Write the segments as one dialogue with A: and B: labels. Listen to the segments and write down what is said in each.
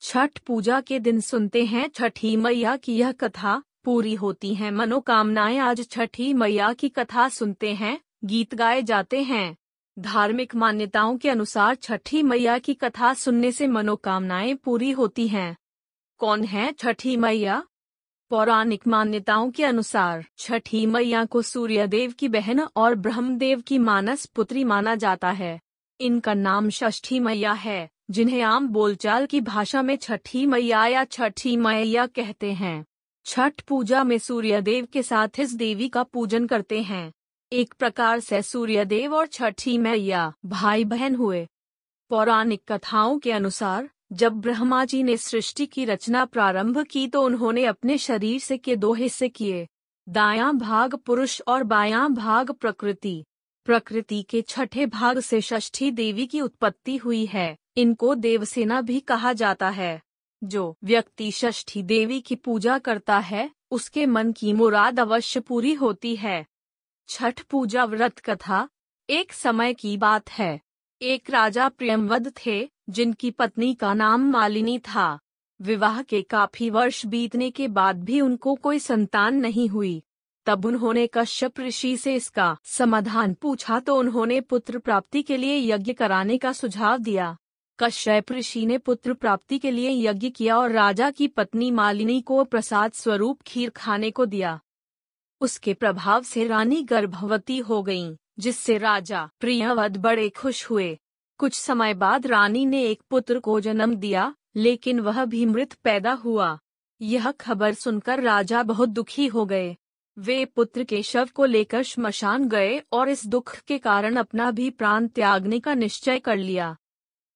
A: छठ पूजा के दिन सुनते हैं छठी मैया की यह कथा, पूरी होती हैं मनोकामनाएं। आज छठी मैया की कथा सुनते हैं, गीत गाए जाते हैं। धार्मिक मान्यताओं के अनुसार छठी मैया की कथा सुनने से मनोकामनाएं पूरी होती हैं। कौन है छठी मैया? पौराणिक मान्यताओं के अनुसार छठी मैया को सूर्यदेव की बहन और ब्रह्मदेव की मानस पुत्री माना जाता है। इनका नाम षष्ठी मैया है, जिन्हें आम बोलचाल की भाषा में छठी मैया या छठी मैया कहते हैं। छठ पूजा में सूर्यदेव के साथ इस देवी का पूजन करते हैं। एक प्रकार से सूर्यदेव और छठी मैया भाई बहन हुए। पौराणिक कथाओं के अनुसार जब ब्रह्मा जी ने सृष्टि की रचना प्रारंभ की तो उन्होंने अपने शरीर से के दो हिस्से किए, दायां भाग पुरुष और बायां भाग प्रकृति। प्रकृति के छठे भाग से षष्ठी देवी की उत्पत्ति हुई है। इनको देवसेना भी कहा जाता है। जो व्यक्ति षष्ठी देवी की पूजा करता है, उसके मन की मुराद अवश्य पूरी होती है। छठ पूजा व्रत कथा। एक समय की बात है। एक राजा प्रियंवद थे, जिनकी पत्नी का नाम मालिनी था। विवाह के काफी वर्ष बीतने के बाद भी उनको कोई संतान नहीं हुई। तब उन्होंने कश्यप ऋषि से इसका समाधान पूछा तो उन्होंने पुत्र प्राप्ति के लिए यज्ञ कराने का सुझाव दिया। कश्यप ऋषि ने पुत्र प्राप्ति के लिए यज्ञ किया और राजा की पत्नी मालिनी को प्रसाद स्वरूप खीर खाने को दिया। उसके प्रभाव से रानी गर्भवती हो गईं, जिससे राजा प्रियंवद बड़े खुश हुए। कुछ समय बाद रानी ने एक पुत्र को जन्म दिया, लेकिन वह भी मृत पैदा हुआ। यह खबर सुनकर राजा बहुत दुखी हो गए। वे पुत्र के शव को लेकर श्मशान गए और इस दुख के कारण अपना भी प्राण त्यागने का निश्चय कर लिया।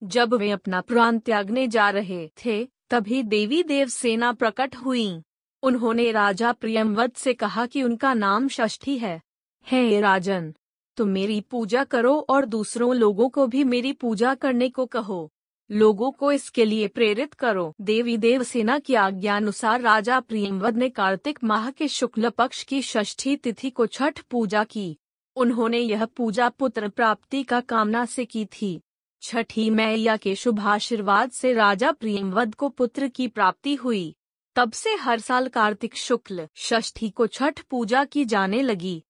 A: जब वे अपना प्राण त्यागने जा रहे थे, तभी देवी देवसेना प्रकट हुईं। उन्होंने राजा प्रियंवद से कहा कि उनका नाम षष्ठी है। हे राजन, तुम मेरी पूजा करो और दूसरों लोगों को भी मेरी पूजा करने को कहो। लोगों को इसके लिए प्रेरित करो। देवी देवसेना की आज्ञानुसार राजा प्रियंवद ने कार्तिक माह के शुक्ल पक्ष की षष्ठी तिथि को छठ पूजा की। उन्होंने यह पूजा पुत्र प्राप्ति का कामना से की थी। छठी मैया के शुभ आशीर्वाद से राजा प्रियंवद को पुत्र की प्राप्ति हुई। तब से हर साल कार्तिक शुक्ल षष्ठी को छठ पूजा की जाने लगी।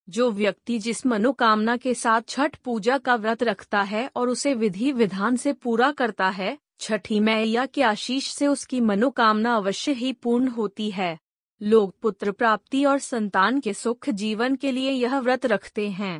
A: जो व्यक्ति जिस मनोकामना के साथ छठ पूजा का व्रत रखता है और उसे विधि विधान से पूरा करता है, छठी मैया के आशीष से उसकी मनोकामना अवश्य ही पूर्ण होती है। लोग पुत्र प्राप्ति और संतान के सुख जीवन के लिए यह व्रत रखते हैं।